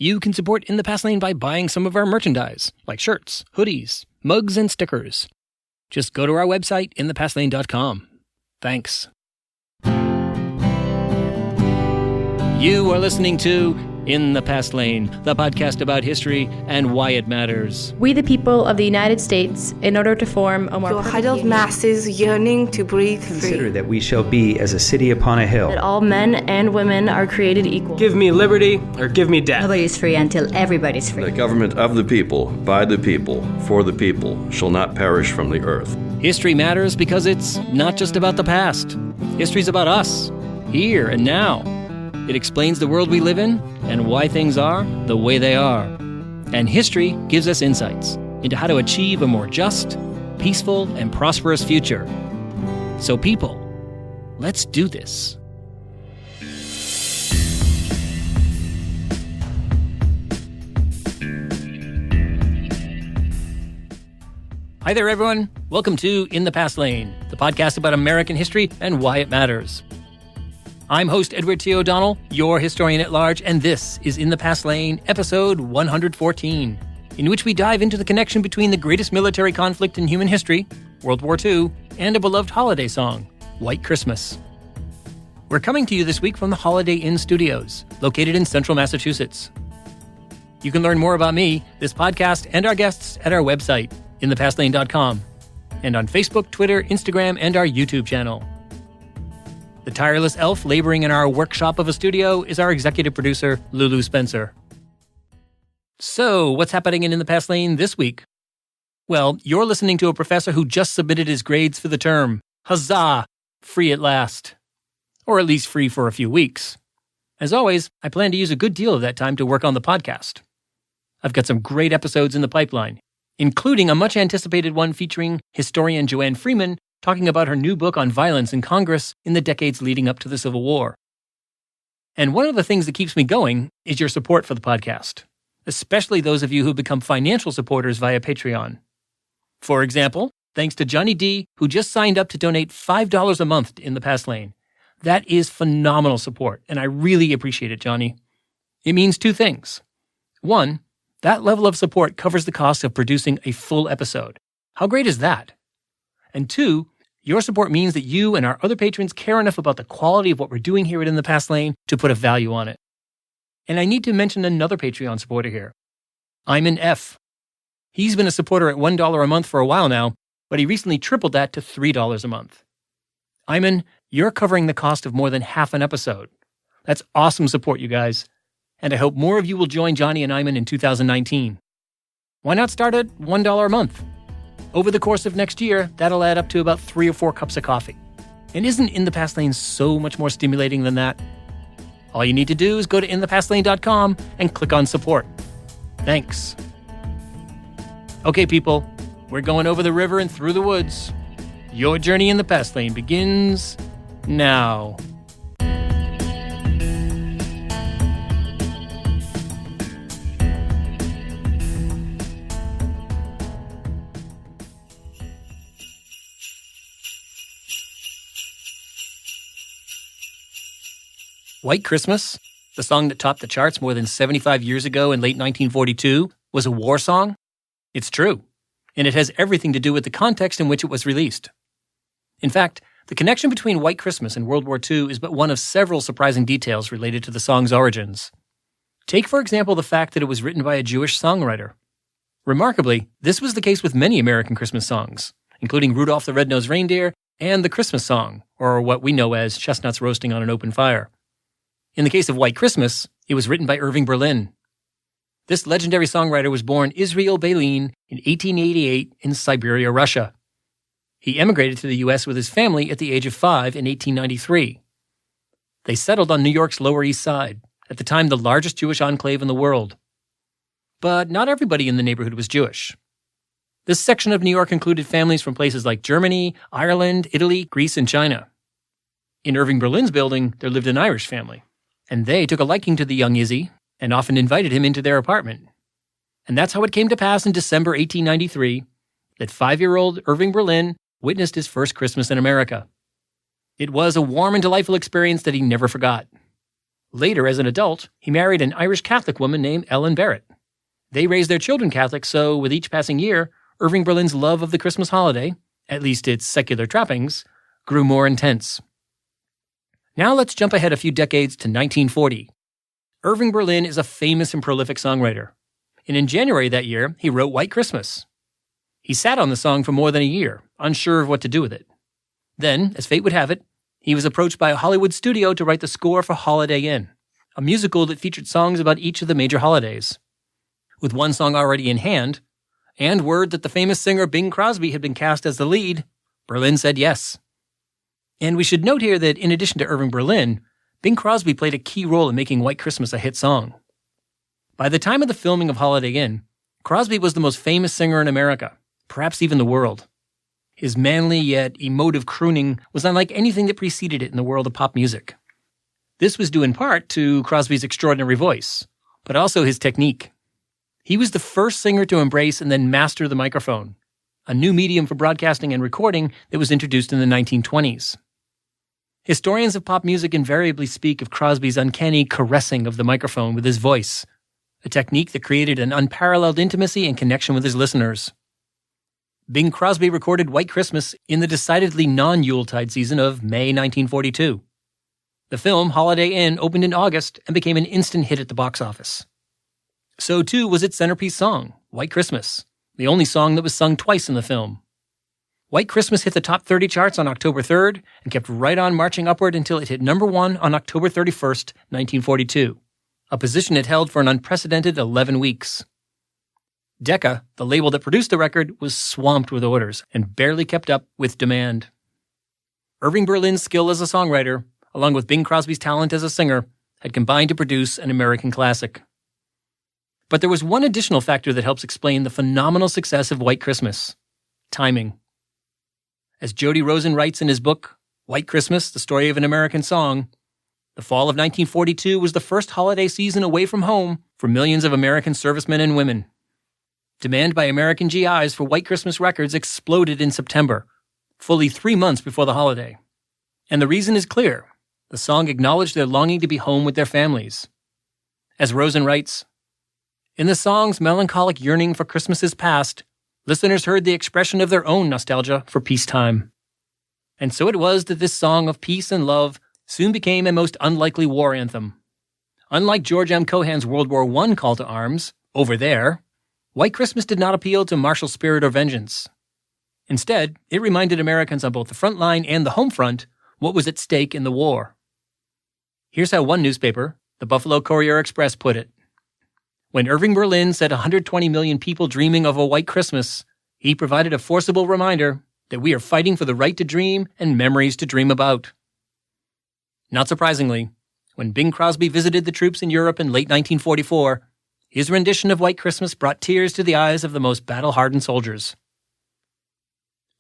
You can support In the Past Lane by buying some of our merchandise, like shirts, hoodies, mugs, and stickers. Just go to our website, inthepastlane.com. Thanks. You are listening to In the Past Lane, the podcast about history and why it matters. We, the people of the United States, in order to form a more to huddled masses yearning to breathe free. Consider that we shall be as a city upon a hill. That all men and women are created equal. Give me liberty or give me death. Nobody's free until everybody's free. The government of the people, by the people, for the people, shall not perish from the earth. History matters because it's not just about the past. History's about us, here and now. It explains the world we live in and why things are the way they are. And history gives us insights into how to achieve a more just, peaceful, and prosperous future. So people, let's do this. Hi there, everyone. Welcome to In the Past Lane, the podcast about American history and why it matters. I'm host Edward T. O'Donnell, your historian at large, and this is In the Past Lane, episode 114, in which we dive into the connection between the greatest military conflict in human history, World War II, and a beloved holiday song, White Christmas. We're coming to you this week from the Holiday Inn Studios, located in central Massachusetts. You can learn more about me, this podcast, and our guests at our website, inthepastlane.com, and on Facebook, Twitter, Instagram, and our YouTube channel. The tireless elf laboring in our workshop of a studio is our executive producer, Lulu Spencer. So, what's happening in the Past Lane this week? Well, you're listening to a professor who just submitted his grades for the term. Huzzah! Free at last. Or at least free for a few weeks. As always, I plan to use a good deal of that time to work on the podcast. I've got some great episodes in the pipeline, including a much-anticipated one featuring historian Joanne Freeman talking about her new book on violence in Congress in the decades leading up to the Civil War. And one of the things that keeps me going is your support for the podcast, especially those of you who become financial supporters via Patreon. For example, thanks to Johnny D., who just signed up to donate $5 a month in the Past Lane. That is phenomenal support, and I really appreciate it, Johnny. It means two things. One, that level of support covers the cost of producing a full episode. How great is that? And two, your support means that you and our other patrons care enough about the quality of what we're doing here at In the Past Lane to put a value on it. And I need to mention another Patreon supporter here. Iman F. He's been a supporter at $1 a month for a while now, but he recently tripled that to $3 a month. Iman, you're covering the cost of more than half an episode. That's awesome support, you guys. And I hope more of you will join Johnny and Iman in 2019. Why not start at $1 a month? Over the course of next year, that'll add up to about 3 or 4 cups of coffee. And isn't In the Past Lane so much more stimulating than that? All you need to do is go to inthepastlane.com and click on support. Thanks. Okay, people, we're going over the river and through the woods. Your journey in the Past Lane begins now. White Christmas, the song that topped the charts more than 75 years ago in late 1942, was a war song? It's true, and it has everything to do with the context in which it was released. In fact, the connection between White Christmas and World War II is but one of several surprising details related to the song's origins. Take, for example, the fact that it was written by a Jewish songwriter. Remarkably, this was the case with many American Christmas songs, including Rudolph the Red-Nosed Reindeer and the Christmas song, or what we know as Chestnuts Roasting on an Open Fire. In the case of White Christmas, it was written by Irving Berlin. This legendary songwriter was born Israel Baline in 1888 in Siberia, Russia. He emigrated to the U.S. with his family at the age of 5 in 1893. They settled on New York's Lower East Side, at the time the largest Jewish enclave in the world. But not everybody in the neighborhood was Jewish. This section of New York included families from places like Germany, Ireland, Italy, Greece, and China. In Irving Berlin's building, there lived an Irish family, and they took a liking to the young Izzy and often invited him into their apartment. And that's how it came to pass in December 1893 that 5-year-old Irving Berlin witnessed his first Christmas in America. It was a warm and delightful experience that he never forgot. Later, as an adult, he married an Irish Catholic woman named Ellen Barrett. They raised their children Catholic, so with each passing year, Irving Berlin's love of the Christmas holiday, at least its secular trappings, grew more intense. Now let's jump ahead a few decades to 1940. Irving Berlin is a famous and prolific songwriter, and in January that year, he wrote White Christmas. He sat on the song for more than a year, unsure of what to do with it. Then, as fate would have it, he was approached by a Hollywood studio to write the score for Holiday Inn, a musical that featured songs about each of the major holidays. With one song already in hand, and word that the famous singer Bing Crosby had been cast as the lead, Berlin said yes. And we should note here that in addition to Irving Berlin, Bing Crosby played a key role in making White Christmas a hit song. By the time of the filming of Holiday Inn, Crosby was the most famous singer in America, perhaps even the world. His manly yet emotive crooning was unlike anything that preceded it in the world of pop music. This was due in part to Crosby's extraordinary voice, but also his technique. He was the first singer to embrace and then master the microphone, a new medium for broadcasting and recording that was introduced in the 1920s. Historians of pop music invariably speak of Crosby's uncanny caressing of the microphone with his voice, a technique that created an unparalleled intimacy and connection with his listeners. Bing Crosby recorded White Christmas in the decidedly non-Yuletide season of May 1942. The film Holiday Inn opened in August and became an instant hit at the box office. So too was its centerpiece song, White Christmas, the only song that was sung twice in the film. White Christmas hit the top 30 charts on October 3rd and kept right on marching upward until it hit number 1 on October 31st, 1942, a position it held for an unprecedented 11 weeks. Decca, the label that produced the record, was swamped with orders and barely kept up with demand. Irving Berlin's skill as a songwriter, along with Bing Crosby's talent as a singer, had combined to produce an American classic. But there was one additional factor that helps explain the phenomenal success of White Christmas: timing. As Jody Rosen writes in his book, White Christmas, The Story of an American Song, the fall of 1942 was the first holiday season away from home for millions of American servicemen and women. Demand by American GIs for White Christmas records exploded in September, fully 3 months before the holiday. And the reason is clear. The song acknowledged their longing to be home with their families. As Rosen writes, in the song's melancholic yearning for Christmases past, listeners heard the expression of their own nostalgia for peacetime. And so it was that this song of peace and love soon became a most unlikely war anthem. Unlike George M. Cohan's World War I call to arms, Over There, White Christmas did not appeal to martial spirit or vengeance. Instead, it reminded Americans on both the front line and the home front what was at stake in the war. Here's how one newspaper, the Buffalo Courier-Express, put it. When Irving Berlin said 120 million people dreaming of a white Christmas, he provided a forcible reminder that we are fighting for the right to dream and memories to dream about. Not surprisingly, when Bing Crosby visited the troops in Europe in late 1944, his rendition of White Christmas brought tears to the eyes of the most battle-hardened soldiers.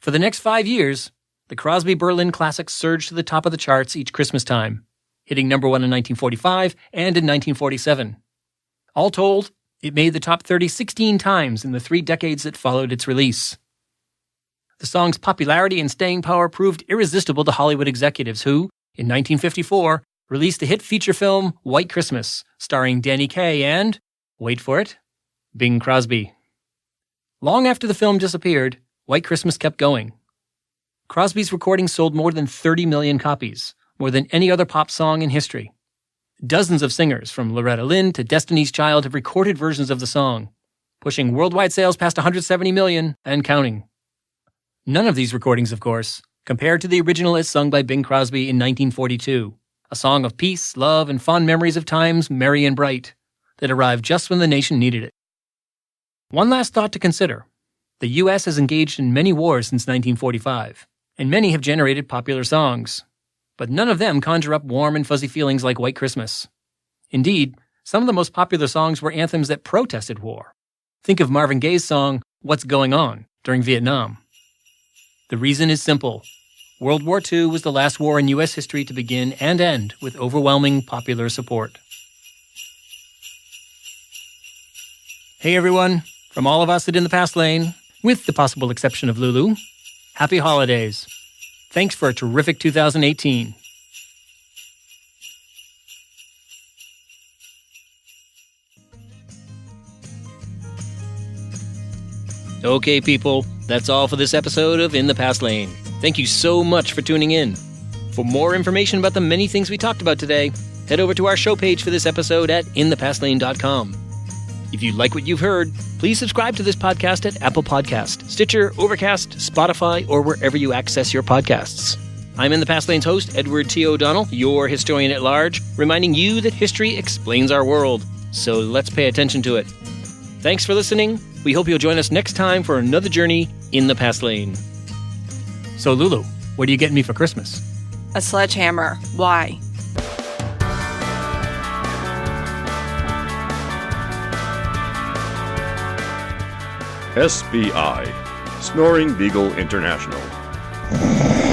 For the next 5 years, the Crosby-Berlin classic surged to the top of the charts each Christmas time, hitting number 1 in 1945 and in 1947. All told, it made the top 30 16 times in the 3 decades that followed its release. The song's popularity and staying power proved irresistible to Hollywood executives who, in 1954, released the hit feature film White Christmas, starring Danny Kaye and, wait for it, Bing Crosby. Long after the film disappeared, White Christmas kept going. Crosby's recording sold more than 30 million copies, more than any other pop song in history. Dozens of singers, from Loretta Lynn to Destiny's Child, have recorded versions of the song, pushing worldwide sales past 170 million and counting. None of these recordings, of course, compared to the original as sung by Bing Crosby in 1942, a song of peace, love, and fond memories of times merry and bright that arrived just when the nation needed it. One last thought to consider. The U.S. has engaged in many wars since 1945, and many have generated popular songs. But none of them conjure up warm and fuzzy feelings like White Christmas. Indeed, some of the most popular songs were anthems that protested war. Think of Marvin Gaye's song, What's Going On, during Vietnam. The reason is simple. World War II was the last war in U.S. history to begin and end with overwhelming popular support. Hey everyone, from all of us at In the Past Lane, with the possible exception of Lulu, happy holidays. Thanks for a terrific 2018. Okay, people, that's all for this episode of In the Past Lane. Thank you so much for tuning in. For more information about the many things we talked about today, head over to our show page for this episode at inthepastlane.com. If you like what you've heard, please subscribe to this podcast at Apple Podcast, Stitcher, Overcast, Spotify, or wherever you access your podcasts. I'm In the Past Lane's host, Edward T. O'Donnell, your historian at large, reminding you that history explains our world. So let's pay attention to it. Thanks for listening. We hope you'll join us next time for another journey in the Past Lane. So, Lulu, what are you getting me for Christmas? A sledgehammer. Why? SBI, Snoring Beagle International.